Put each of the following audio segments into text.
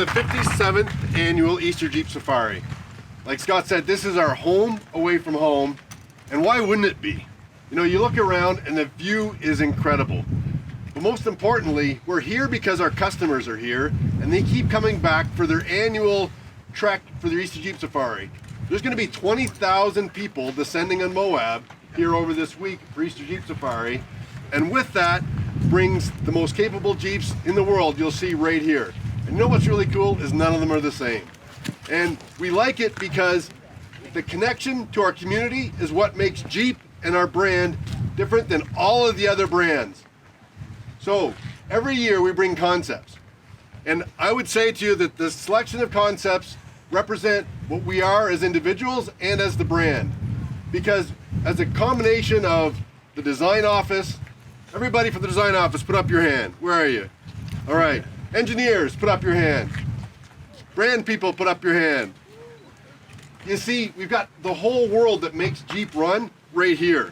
the 57th annual Easter Jeep Safari. Like Scott said, this is our home away from home, and why wouldn't it be? You know, you look around and the view is incredible. But most importantly, we're here because our customers are here, and they keep coming back for their annual trek for the Easter Jeep Safari. There's going to be 20,000 people descending on Moab here over this week for Easter Jeep Safari, and with that brings the most capable Jeeps in the world you'll see right here. And you know what's really cool is none of them are the same. And we like it because the connection to our community is what makes Jeep and our brand different than all of the other brands. So every year we bring concepts. And I would say to you that the selection of concepts represent what we are as individuals and as the brand. Because as a combination of the design office, everybody from the design office, put up your hand. Where are you? All right. Engineers, put up your hand. Brand people, put up your hand. You see, we've got the whole world that makes Jeep run right here.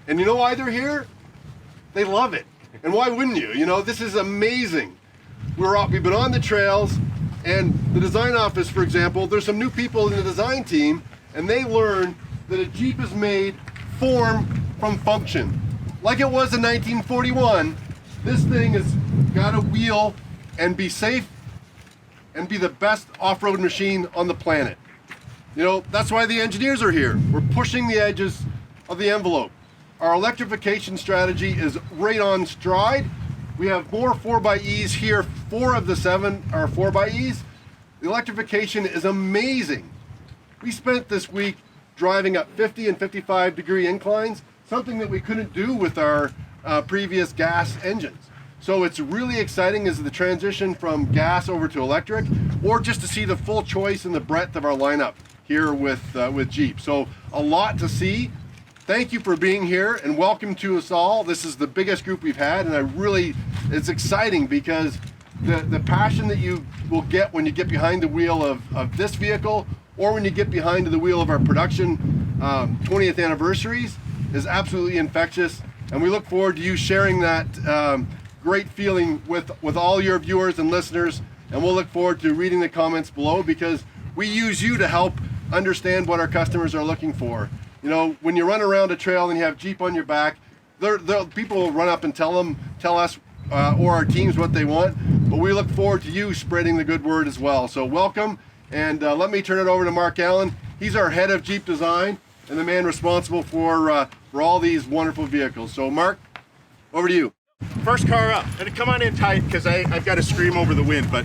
And you know why they're here? They love it. And why wouldn't you? You know, this is amazing. We've been on the trails, and the design office, for example, there's some new people in the design team, and they learn that a Jeep is made form from function. Like it was in 1941, this thing has got to wheel and be safe and be the best off-road machine on the planet. You know, that's why the engineers are here. We're pushing the edges of the envelope. Our electrification strategy is right on stride. We have more 4xEs here. 4 of the 7 are 4xEs. The electrification is amazing. We spent this week driving up 50 and 55 degree inclines, something that we couldn't do with our previous gas engines. So it's really exciting as the transition from gas over to electric, or just to see the full choice and the breadth of our lineup here with Jeep. So a lot to see. Thank you for being here, and welcome to us all. This is the biggest group we've had, and it's exciting because the passion that you will get when you get behind the wheel of this vehicle, or when you get behind the wheel of our production 20th anniversaries, is absolutely infectious. And we look forward to you sharing that great feeling with all your viewers and listeners, and we'll look forward to reading the comments below, because we use you to help understand what our customers are looking for. You know, when you run around a trail and you have Jeep on your back, people will run up and tell us or our teams what they want, but we look forward to you spreading the good word as well. So welcome, and let me turn it over to Mark Allen. He's our head of Jeep design and the man responsible for all these wonderful vehicles. So Mark, over to you. First car up, and come on in tight because I've got to scream over the wind, but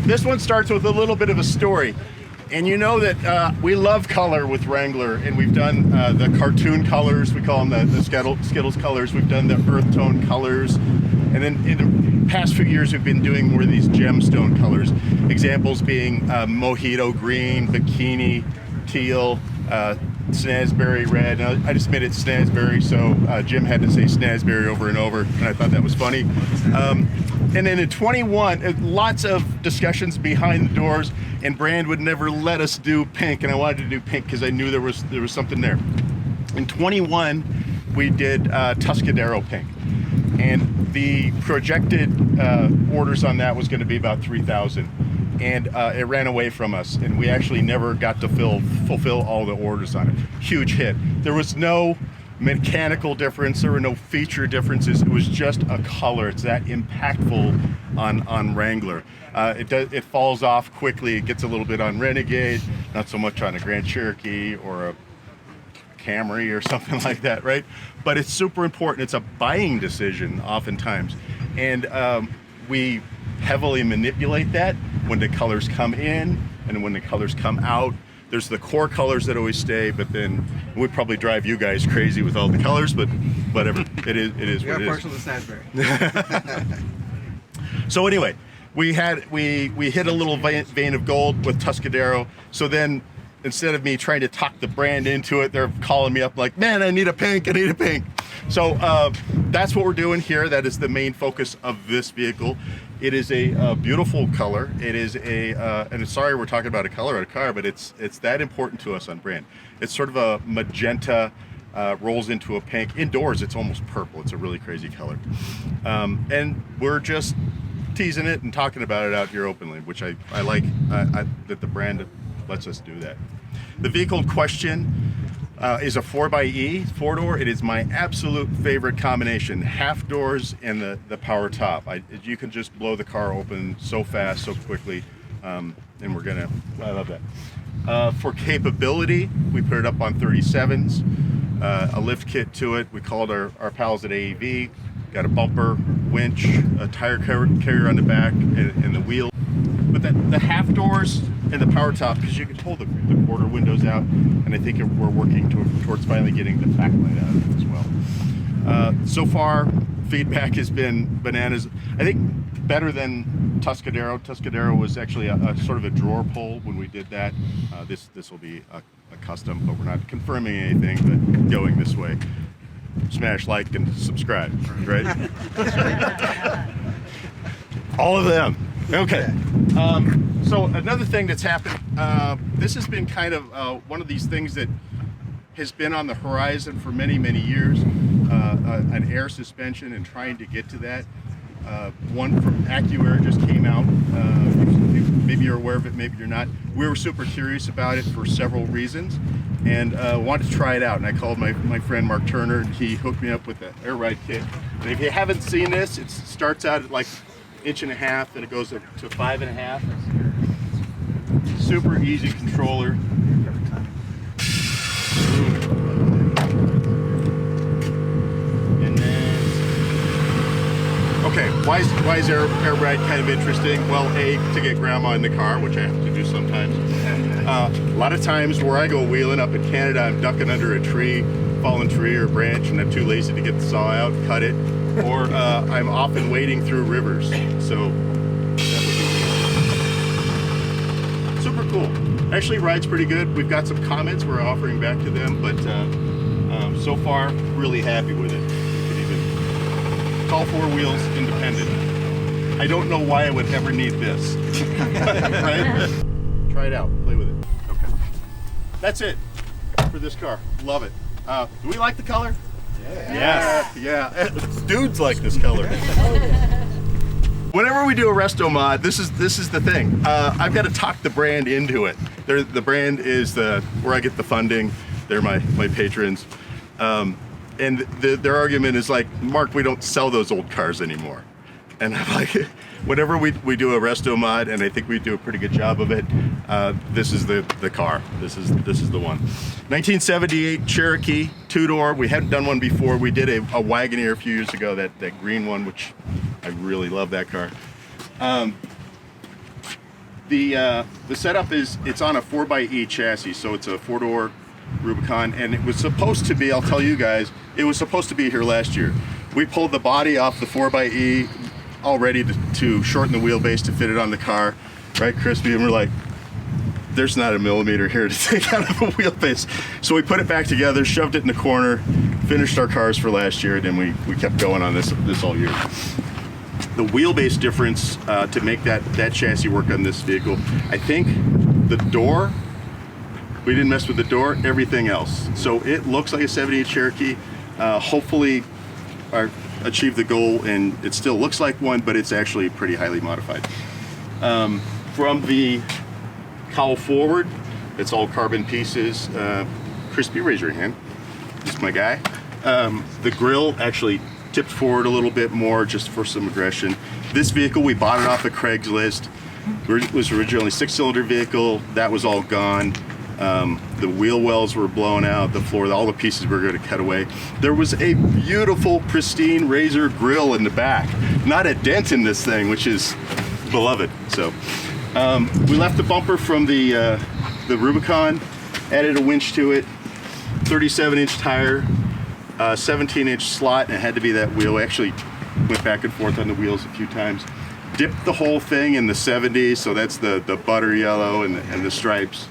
this one starts with a little bit of a story. And you know that we love color with Wrangler, and we've done the cartoon colors, we call them the Skittles colors, we've done the earth tone colors, and then in the past few years we've been doing more of these gemstone colors. Examples being mojito green, bikini, teal, snazberry red. Now, I just made it snazberry, so Jim had to say snazberry over and over, and I thought that was funny. And then in 21, lots of discussions behind the doors, and brand would never let us do pink, and I wanted to do pink because I knew there was something there. In 21, we did Tuscadero pink, and the projected orders on that was going to be about 3,000. And it ran away from us, and we actually never got to fulfill all the orders on it. Huge hit. There was no mechanical difference, there were no feature differences, it was just a color. It's that impactful on Wrangler. It falls off quickly, it gets a little bit on Renegade, not so much on a Grand Cherokee or a Camry or something like that, right? But it's super important. It's a buying decision oftentimes, and we heavily manipulate that when the colors come in and when the colors come out. There's the core colors that always stay, but then we probably drive you guys crazy with all the colors, but whatever. It is what it is. You're partial to Snazberry. So anyway, we hit a little vein of gold with Tuscadero. So then, instead of me trying to talk the brand into it, they're calling me up like, man, I need a pink, I need a pink. So that's what we're doing here. That is the main focus of this vehicle. It is a beautiful color. It is and sorry we're talking about a color of a car, but it's that important to us on brand. It's sort of a magenta, rolls into a pink. Indoors, it's almost purple. It's a really crazy color. And we're just teasing it and talking about it out here openly, which I like that the brand lets us do that. The vehicle in question is a 4xe, 4-door. It is my absolute favorite combination. Half doors and the power top. You can just blow the car open so fast, so quickly, and I love that. For capability, we put it up on 37s, a lift kit to it. We called our pals at AEV. Got a bumper, winch, a tire carrier on the back, and the wheel. But the half doors and the power top, because you can pull the quarter windows out, and I think we're working towards finally getting the backlight out of it as well. So far, feedback has been bananas. I think better than Tuscadero. Tuscadero was actually a sort of a drawer pull when we did that. This will be a custom, but we're not confirming anything, but going this way. Smash like and subscribe, right? All of them. Okay. So another thing that's happened, this has been kind of one of these things that has been on the horizon for many, many years, an air suspension and trying to get to that. One from AccuAir just came out. Maybe you're aware of it, maybe you're not. We were super curious about it for several reasons and wanted to try it out. And I called my friend Mark Turner, and he hooked me up with the air ride kit. And if you haven't seen this, it starts out at like 1.5 inches, and it goes up to 5.5. Super easy controller. Okay, why is air ride kind of interesting? Well, A, to get grandma in the car, which I have to do sometimes. A lot of times where I go wheeling up in Canada, I'm ducking under a tree, fallen tree or branch, and I'm too lazy to get the saw out, cut it. Or I'm often wading through rivers, so that would be super cool. Actually rides pretty good. We've got some comments we're offering back to them, but so far, really happy with it. It's all 4 wheels independent. I don't know why I would ever need this. Right? Try it out, play with it. Okay. That's it for this car. Love it. Do we like the color? Yeah. Yeah. Dudes like this color. Whenever we do a resto mod, this is the thing. I've got to talk the brand into it. The brand is where I get the funding. They're my patrons. And their argument is like, Mark, we don't sell those old cars anymore. And I'm like, whenever we do a resto mod, and I think we do a pretty good job of it, this is the car. This is the one. 1978 Cherokee 2-door. We hadn't done one before. We did a Wagoneer a few years ago, that green one, which I really love that car. The setup it's on a 4xe chassis, so it's a 4-door Rubicon, and it was supposed to be, I'll tell you guys, it was supposed to be here last year. We pulled the body off the 4xe all ready to shorten the wheelbase to fit it on the car, right, Crispy? And we're like, there's not a millimeter here to take out of a wheelbase. So we put it back together, shoved it in the corner, finished our cars for last year, and then we kept going on this all year. The wheelbase difference to make that chassis work on this vehicle, I think the door, we didn't mess with the door, everything else. So it looks like a 78 Cherokee. Hopefully achieve the goal, and it still looks like one, but it's actually pretty highly modified. From the cowl forward, it's all carbon pieces. Crispy, raise your hand. This is my guy. The grill actually tipped forward a little bit more just for some aggression. This vehicle, we bought it off of Craigslist. It was originally a 6-cylinder vehicle. That was all gone. The wheel wells were blown out, the floor, all the pieces were going to cut away. There was a beautiful, pristine Razor grill in the back. Not a dent in this thing, which is beloved. So we left the bumper from the Rubicon, added a winch to it, 37-inch tire, 17-inch slot, and it had to be that wheel. We actually went back and forth on the wheels a few times. Dipped the whole thing in the 70s, so that's the butter yellow and the stripes.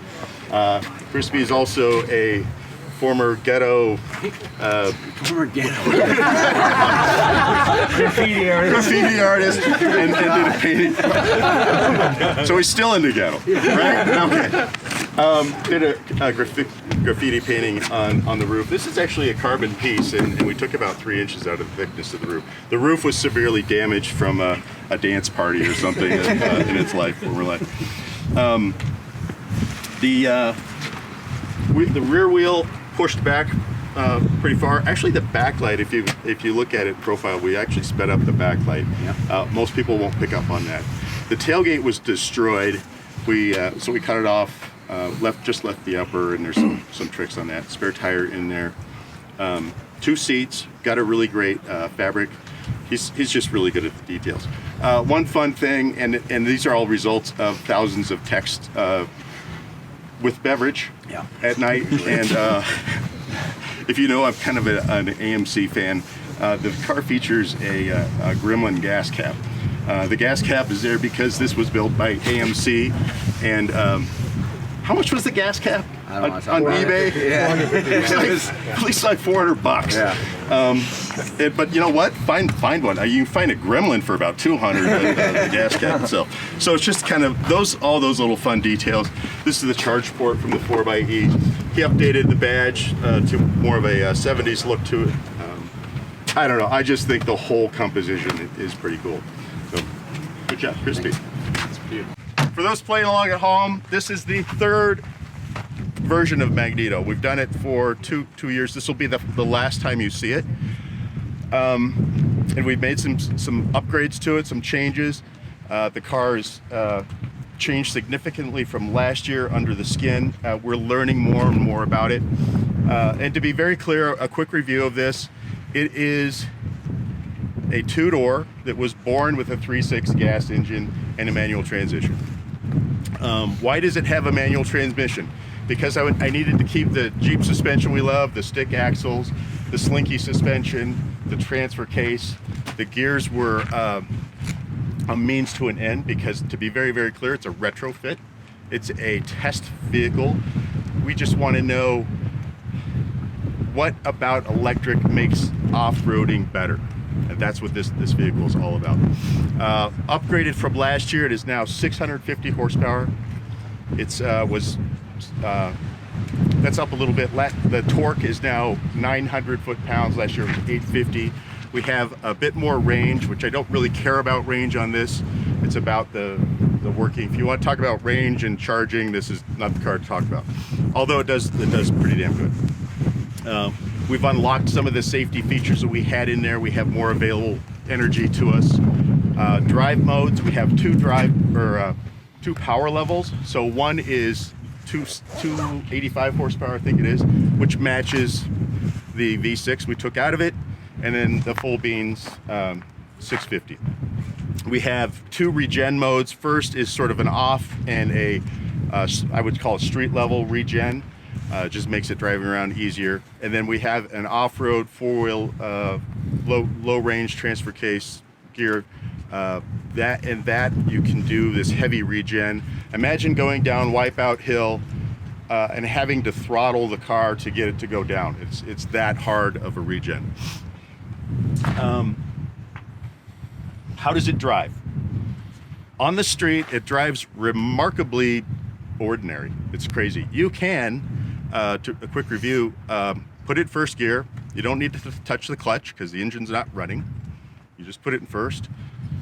Crispy is also a former ghetto graffiti artist and did a painting. So he's still in the ghetto, right? Okay. Did a graffiti painting on the roof. This is actually a carbon piece, and we took about 3 inches out of the thickness of the roof. The roof was severely damaged from a a dance party or something in its life where we're like. The rear wheel pushed back pretty far. Actually, the backlight, if you look at it in profile, we actually sped up the backlight. Yeah. Most people won't pick up on that. The tailgate was destroyed. So we cut it off. Just left the upper, and there's some tricks on that. Spare tire in there. 2 seats. Got a really great fabric. He's just really good at the details. One fun thing, and these are all results of thousands of texts with beverage at night. And if you know, I'm kind of an AMC fan. The car features a Gremlin gas cap. The gas cap is there because this was built by AMC. And how much was the gas cap on eBay? Yeah. At least like $400. Yeah. But you know what? Find one. You can find a Gremlin for about $200. The gas cap itself. So it's just kind of all those little fun details. This is the charge port from the 4xe. He updated the badge to more of a 70s look to it. I don't know. I just think the whole composition is pretty cool. So good job, Christy. It's beautiful. For those playing along at home, this is the 3rd version of Magneto. We've done it for two years. This will be the last time you see it. And we've made some upgrades to it, some changes. The car's changed significantly from last year under the skin. We're learning more and more about it. And to be very clear, a quick review of this. It is a 2-door that was born with a 3.6 gas engine and a manual transmission. Why does it have a manual transmission? Because I needed to keep the Jeep suspension we love, the stick axles, the slinky suspension, the transfer case. The gears were a means to an end because, to be very, very clear, it's a retrofit. It's a test vehicle. We just want to know what about electric makes off-roading better. And that's what this vehicle is all about. Upgraded from last year, it is now 650 horsepower. It's that's up a little bit. The torque is now 900 foot-pounds. Last year it was 850. We have a bit more range, which I don't really care about range on this. It's about the working. If you want to talk about range and charging, this is not the car to talk about. Although it does pretty damn good. We've unlocked some of the safety features that we had in there. We have more available energy to us. Drive modes, we have two power levels. So one is 285 horsepower, I think it is, which matches the V6 we took out of it, and then the full beans 650. We have 2 regen modes. First is sort of an off and I would call it street level regen. Just makes it driving around easier. And then we have an off-road 4-wheel low range transfer case gear. That you can do this heavy regen. Imagine going down Wipeout Hill and having to throttle the car to get it to go down. It's that hard of a regen. How does it drive? On the street, it drives remarkably ordinary. It's crazy. You can, to a quick review, put it in first gear. You don't need to touch the clutch because the engine's not running. You just put it in first,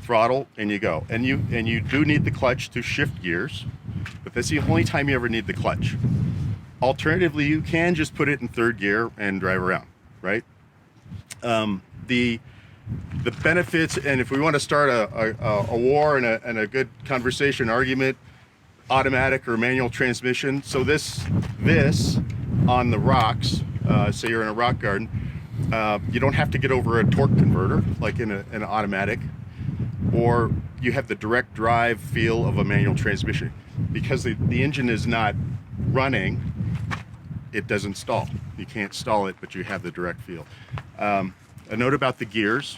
throttle, and you go. And you do need the clutch to shift gears, but that's the only time you ever need the clutch. Alternatively, you can just put it in third gear and drive around, right? The benefits, and if we want to start a war and a good conversation argument, automatic or manual transmission. So this on the rocks, say you're in a rock garden, you don't have to get over a torque converter like in an automatic, or you have the direct drive feel of a manual transmission. Because the engine is not running, it doesn't stall. You can't stall it, but you have the direct feel. A note about the gears.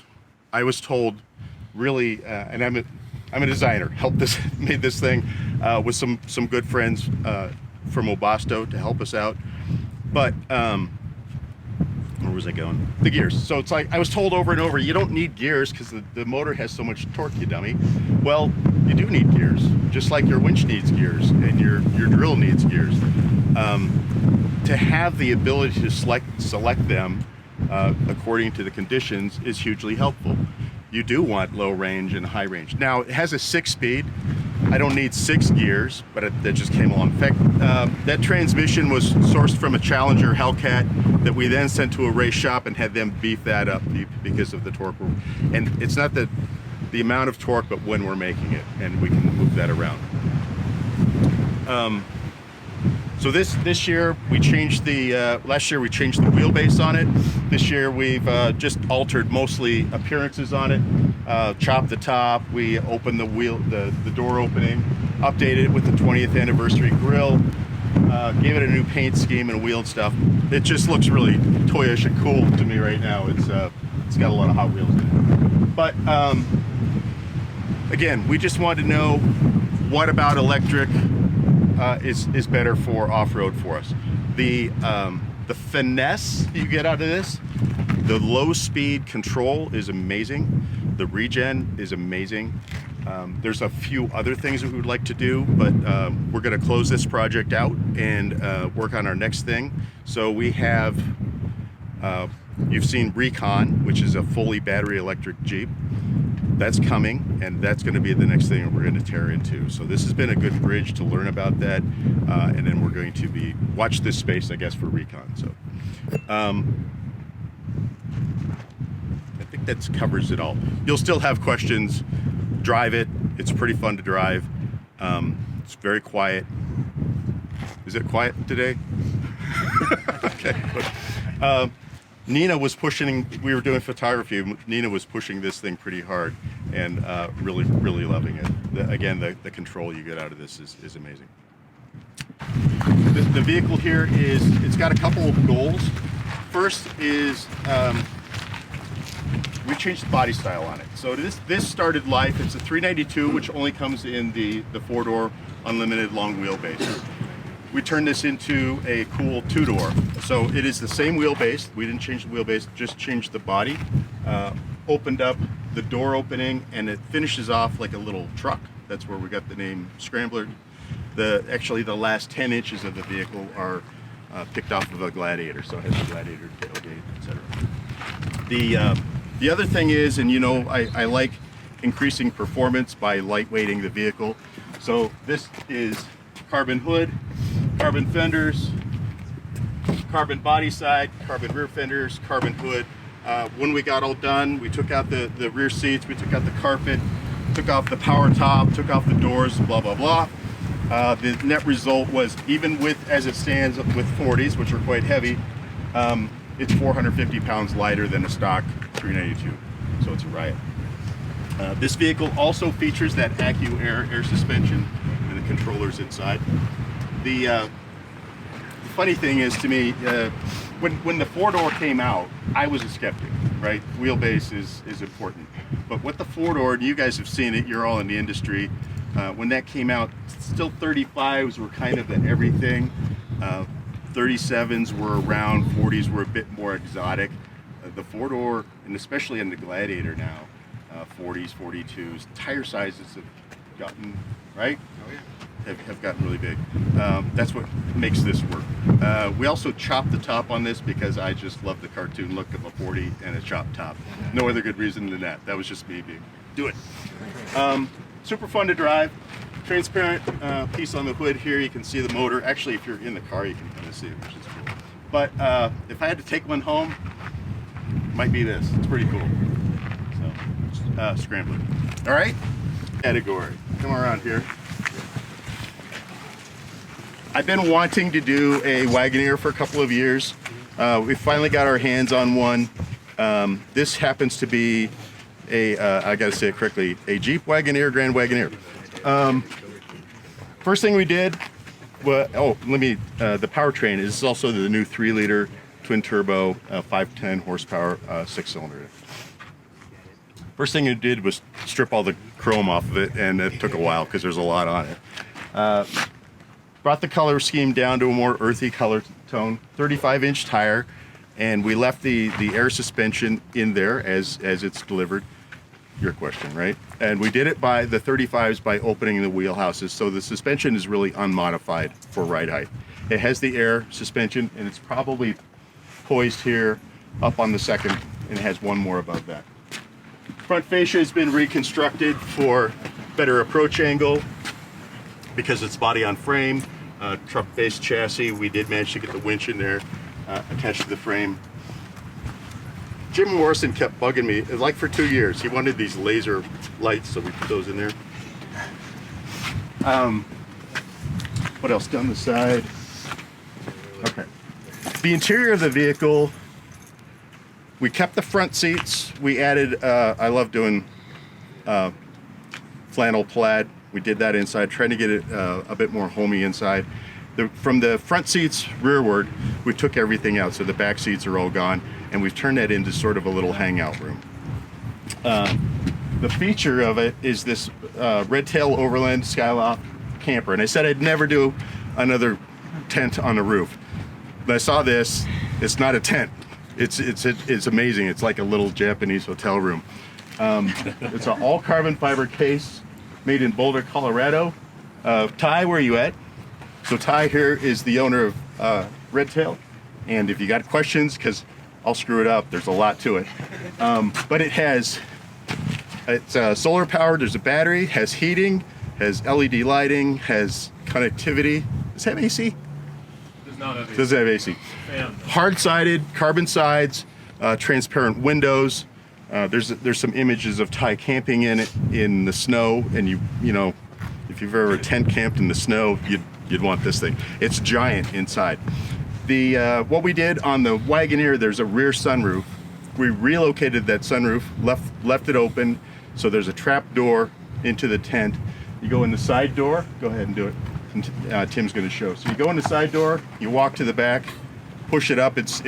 I was told, really, and I'm a designer, made this thing with some good friends from Obasto to help us out. But where was I going? The gears. So it's like I was told over and over, you don't need gears because the motor has so much torque, you dummy. Well, you do need gears, just like your winch needs gears and your drill needs gears. To have the ability to select them according to the conditions is hugely helpful. you do want low range and high range. Now, it has a 6-speed. I don't need 6 gears, but that just came along. In fact, that transmission was sourced from a Challenger Hellcat that we then sent to a race shop and had them beef that up because of the torque. And it's not the amount of torque, but when we're making it, and we can move that around. So this year we changed last year we changed the wheelbase on it. This year we've just altered mostly appearances on it. Chopped the top, we opened the door opening, updated it with the 20th anniversary grille, gave it a new paint scheme and wheel and stuff. It just looks really toyish and cool to me right now. It's got a lot of Hot Wheels in it. But again, we just wanted to know what about electric is better for off-road for us. The finesse you get out of this, the low speed control is amazing. The regen is amazing. There's a few other things that we would like to do, but we're going to close this project out and work on our next thing. So we have, you've seen Recon, which is a fully battery electric Jeep. That's coming, and that's going to be the next thing we're going to tear into. So this has been a good bridge to learn about that, and then we're going to watch this space, I guess, for Recon. So I think that covers it all. You'll still have questions. Drive it. It's pretty fun to drive. It's very quiet. Is it quiet today? Okay. Nina was pushing, we were doing photography, Nina was pushing this thing pretty hard and really, really loving it. Again, the control you get out of this is amazing. The vehicle here it's got a couple of goals. First is, we changed the body style on it. So this started life, it's a 392, which only comes in the 4-door unlimited long wheelbase. We turned this into a cool 2-door. So it is the same wheelbase. We didn't change the wheelbase, just changed the body. Opened up the door opening, and it finishes off like a little truck. That's where we got the name Scrambler. Actually, the last 10 inches of the vehicle are picked off of a Gladiator, so it has a Gladiator tailgate, etc. The other thing is, and you know, I like increasing performance by lightweighting the vehicle. So this is carbon hood, carbon fenders, carbon body side, carbon rear fenders, carbon hood. When we got all done, we took out the rear seats, we took out the carpet, took off the power top, took off the doors, blah, blah, blah. The net result was, even with, as it stands with 40s, which are quite heavy, it's 450 pounds lighter than a stock 392. So it's a riot. This vehicle also features that AccuAir air suspension and the controllers inside. The funny thing is, to me, when the 4-door came out, I was a skeptic, right? Wheelbase is important. But with the 4-door, and you guys have seen it, you're all in the industry, when that came out, still 35s were kind of the everything. 37s were around, 40s were a bit more exotic. The 4-door, and especially in the Gladiator now, 40s, 42s, tire sizes have gotten, right? Oh, yeah. Have gotten really big. That's what makes this work. We also chopped the top on this because I just love the cartoon look of a 40 and a chopped top. No other good reason than that. That was just me being, do it. Super fun to drive. Transparent piece on the hood here. You can see the motor. Actually, if you're in the car, you can kind of see it, which is cool. But if I had to take one home, it might be this. It's pretty cool. So, Scrambler. All right? Category. Come around here. I've been wanting to do a Wagoneer for a couple of years. We finally got our hands on one. This happens to be I gotta say it correctly, a Jeep Wagoneer, Grand Wagoneer. First thing we did, the powertrain is also the new 3-liter twin turbo, 510 horsepower, 6-cylinder. First thing we did was strip all the chrome off of it, and it took a while because there's a lot on it. Brought the color scheme down to a more earthy color tone, 35-inch tire, and we left the air suspension in there as it's delivered. Your question, right? And we did it by the 35s by opening the wheelhouses, so the suspension is really unmodified for ride height. It has the air suspension, and it's probably poised here up on the second, and it has one more above that. Front fascia has been reconstructed for better approach angle because it's body on frame, truck based chassis. We did manage to get the winch in there attached to the frame. Jim Morrison kept bugging me, like for 2 years. He wanted these laser lights, so we put those in there. What else down the side? Okay. The interior of the vehicle, we kept the front seats. We added, I love doing flannel plaid. We did that inside, trying to get it a bit more homey inside. From the front seats rearward, we took everything out, so the back seats are all gone, and we've turned that into sort of a little hangout room. The feature of it is this red tail overland skyloft camper, and I said I'd never do another tent on the roof. But I saw this. It's not a tent. It's amazing. It's like a little Japanese hotel room. It's an all carbon fiber case made in Boulder, Colorado. Ty, where are you at? So Ty here is the owner of Red Tail, and if you got questions, because I'll screw it up, there's a lot to it. But it's solar powered. There's a battery, has heating, has LED lighting, has connectivity. Does it have AC? Does not have Does it have AC? Hard-sided, carbon sides, transparent windows. There's some images of Ty camping in the snow, and you know, if you've ever tent camped in the snow, you'd want this thing. It's giant inside. What we did on the Wagoneer, there's a rear sunroof. We relocated that sunroof, left it open, so there's a trap door into the tent. You go in the side door. Go ahead and do it. And, Tim's going to show. So you go in the side door. You walk to the back, push it up. It's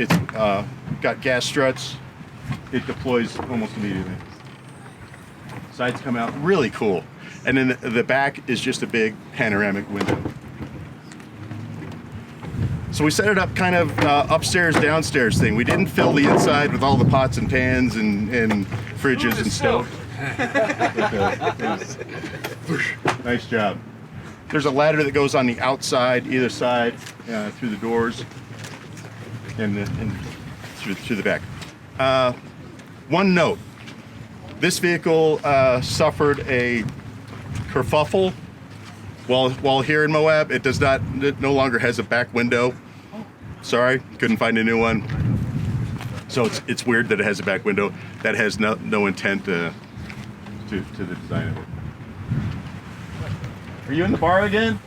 got gas struts. It deploys almost immediately. Sides come out. Really cool. And then the back is just a big panoramic window. So we set it up kind of upstairs, downstairs thing. We didn't fill the inside with all the pots and pans and fridges and stoves. Nice job. There's a ladder that goes on the outside, either side, through the doors and through the back. One note: this vehicle suffered a kerfuffle while here in Moab. It no longer has a back window. Sorry, couldn't find a new one. So it's weird that it has a back window. That has no intent to the design of it. Are you in the bar again?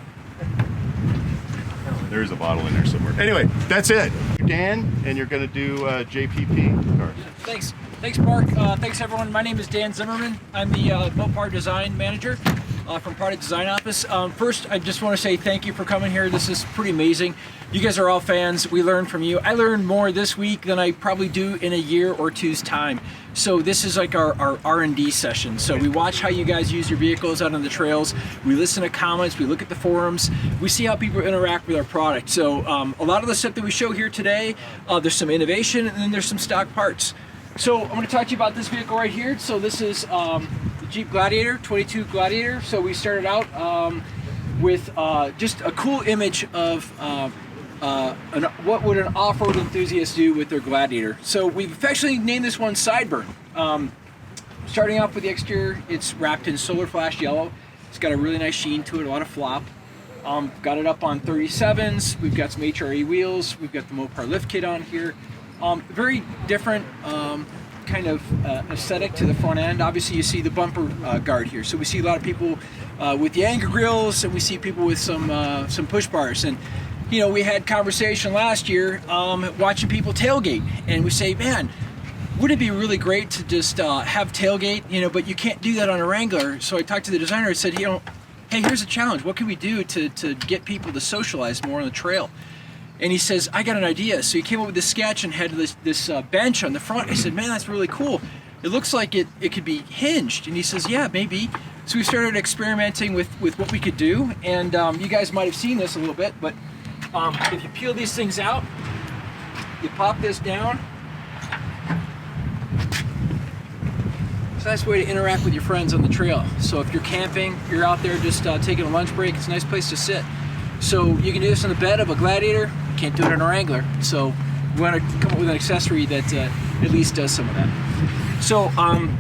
There's a bottle in there somewhere. Anyway, that's it. Dan, and you're going to do JPP cars. Thanks, Mark. Thanks, everyone. My name is Dan Zimmermann. I'm the Mopar Design Manager from Product Design Office. First, I just want to say thank you for coming here. This is pretty amazing. You guys are all fans. We learn from you. I learned more this week than I probably do in a year or two's time. So this is like our R&D session. So we watch how you guys use your vehicles out on the trails. We listen to comments. We look at the forums. We see how people interact with our product. So a lot of the stuff that we show here today, there's some innovation, and then there's some stock parts. So I'm going to talk to you about this vehicle right here. So this is the Jeep Gladiator, 22 Gladiator. So we started out with just a cool image of what would an off-road enthusiast do with their Gladiator. So we've affectionately named this one Sideburn. Starting off with the exterior, it's wrapped in solar flash yellow. It's got a really nice sheen to it, a lot of flop. Got it up on 37s. We've got some HRE wheels. We've got the Mopar lift kit on here. Very different kind of aesthetic to the front end. Obviously, you see the bumper guard here. So we see a lot of people with the angle grills, and we see people with some push bars. And you know, we had conversation last year watching people tailgate, and we say, man, wouldn't it be really great to just have tailgate, you know, but you can't do that on a Wrangler. So I talked to the designer and said, you know, hey, here's a challenge. What can we do to get people to socialize more on the trail? And he says, I got an idea. So he came up with this sketch and had this bench on the front. I said, man, that's really cool. It looks like it could be hinged. And he says, yeah, maybe. So we started experimenting with what we could do. And you guys might have seen this a little bit, but if you peel these things out, you pop this down. It's a nice way to interact with your friends on the trail. So if you're camping, you're out there just taking a lunch break, it's a nice place to sit. So you can do this on the bed of a Gladiator. You can't do it on a Wrangler. So we want to come up with an accessory that at least does some of that. So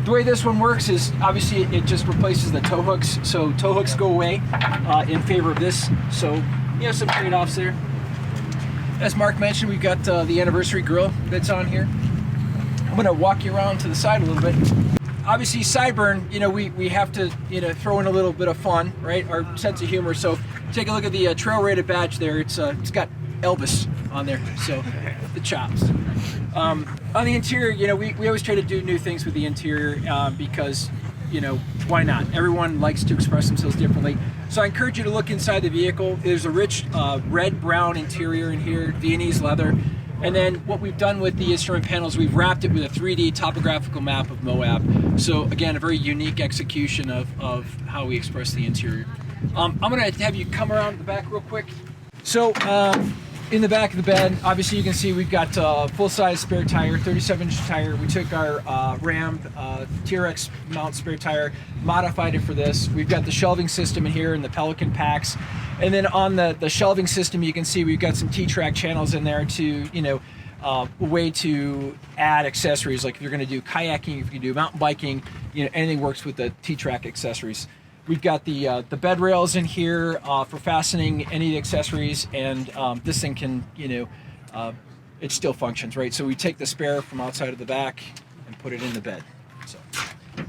the way this one works is obviously it just replaces the tow hooks. So tow hooks go away in favor of this. So you have some trade-offs there. As Mark mentioned, we've got the anniversary grill that's on here. I'm gonna walk you around to the side a little bit. Obviously sideburn, you know, we have to, you know, throw in a little bit of fun, right? Our sense of humor. So take a look at the trail rated badge there. It's got Elvis on there, so the chops. On the interior, you know, we always try to do new things with the interior because, you know, why not? Everyone likes to express themselves differently. So I encourage you to look inside the vehicle. There's a rich red-brown interior in here, Viennese leather. And then what we've done with the instrument panels, we've wrapped it with a 3D topographical map of Moab. So again, a very unique execution of how we express the interior. I'm gonna have you come around the back real quick. So in the back of the bed, obviously you can see we've got a full-size spare tire, 37-inch tire. We took our Ram TRX mount spare tire, modified it for this. We've got the shelving system in here and the Pelican packs. And then on the shelving system, you can see we've got some T-track channels in there to, you know, a way to add accessories. Like if you're gonna do kayaking, if you do mountain biking, you know, anything works with the T-track accessories. We've got the bed rails in here for fastening any of the accessories, and this thing can, you know, it still functions, right? So we take the spare from outside of the back and put it in the bed. So,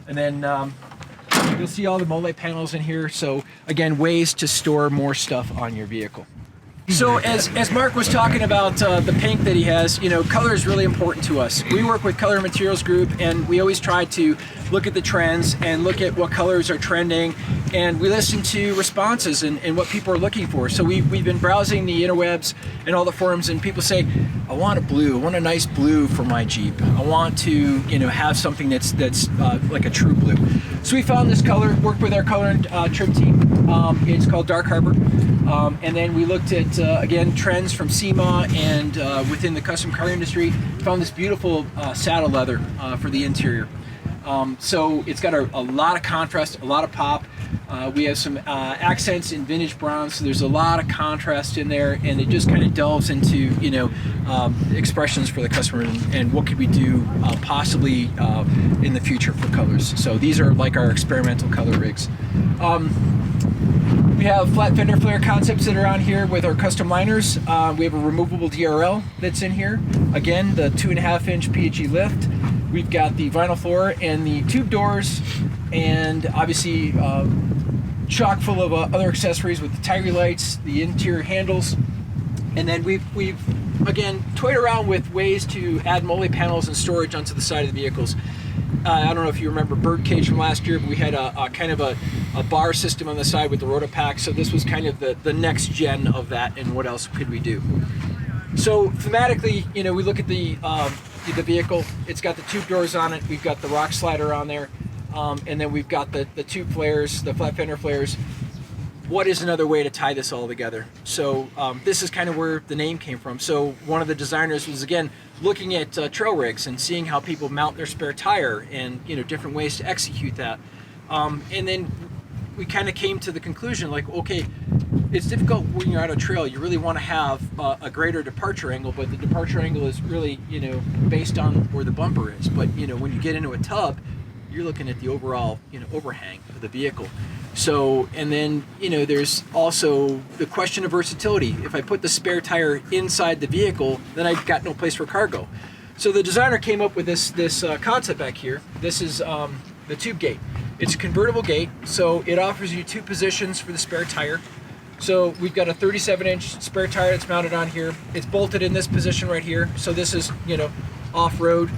and then you'll see all the mole panels in here. So again, ways to store more stuff on your vehicle. So as Mark was talking about the paint that he has, you know, color is really important to us. We work with Color Materials Group, and we always try to look at the trends and look at what colors are trending, and we listen to responses and what people are looking for. So we've been browsing the interwebs and all the forums, and people say, I want a blue, I want a nice blue for my Jeep. I want to, you know, have something that's like a true blue. So we found this color, worked with our color and trim team. It's called Dark Harbor. And then we looked at, again, trends from SEMA and within the custom car industry. Found this beautiful saddle leather for the interior. So it's got a lot of contrast, a lot of pop. We have some accents in vintage bronze, so there's a lot of contrast in there, and it just kind of delves into, you know, expressions for the customer and what could we do possibly in the future for colors. So these are like our experimental color rigs. We have flat fender flare concepts that are on here with our custom liners. We have a removable DRL that's in here. Again, the 2.5-inch PHE lift. We've got the vinyl floor and the tube doors, and obviously chock full of other accessories with the tire lights, the interior handles. And then we've again toyed around with ways to add mole panels and storage onto the side of the vehicles. I don't know if you remember Birdcage from last year, but we had a kind of a bar system on the side with the Rotopack, so this was kind of the next gen of that, and what else could we do? So thematically, you know, we look at the vehicle. It's got the tube doors on it, we've got the rock slider on there, and then we've got the tube flares, the flat fender flares. What is another way to tie this all together? So this is kind of where the name came from. So one of the designers was, again, looking at trail rigs and seeing how people mount their spare tire and, you know, different ways to execute that. And then we kind of came to the conclusion, like, okay, it's difficult when you're on a trail. You really want to have a greater departure angle, but the departure angle is really, you know, based on where the bumper is. But, you know, when you get into a tub, you're looking at the overall, you know, overhang of the vehicle. So, and then, you know, there's also the question of versatility. If I put the spare tire inside the vehicle, then I've got no place for cargo. So the designer came up with this concept back here. This is the tube gate. It's a convertible gate, so it offers you two positions for the spare tire. So we've got a 37-inch spare tire that's mounted on here. It's bolted in this position right here. So this is, you know, off-road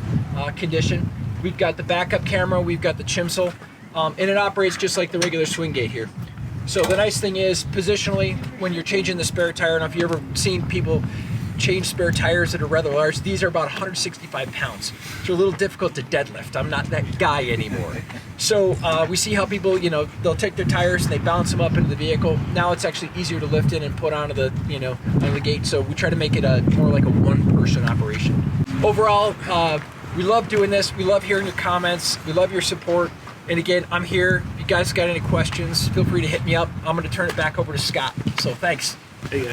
condition. We've got the backup camera, we've got the chimsel, and it operates just like the regular swing gate here. So the nice thing is, positionally, when you're changing the spare tire, and if you've ever seen people change spare tires that are rather large, these are about 165 pounds. So a little difficult to deadlift. I'm not that guy anymore. So we see how people, you know, they'll take their tires and they balance them up into the vehicle. Now it's actually easier to lift in and put onto the, you know, onto the gate. So we try to make it more like a one-person operation. Overall, we love doing this. We love hearing your comments. We love your support. And again, I'm here. If you guys got any questions, feel free to hit me up. I'm going to turn it back over to Scott. So thanks. Hey,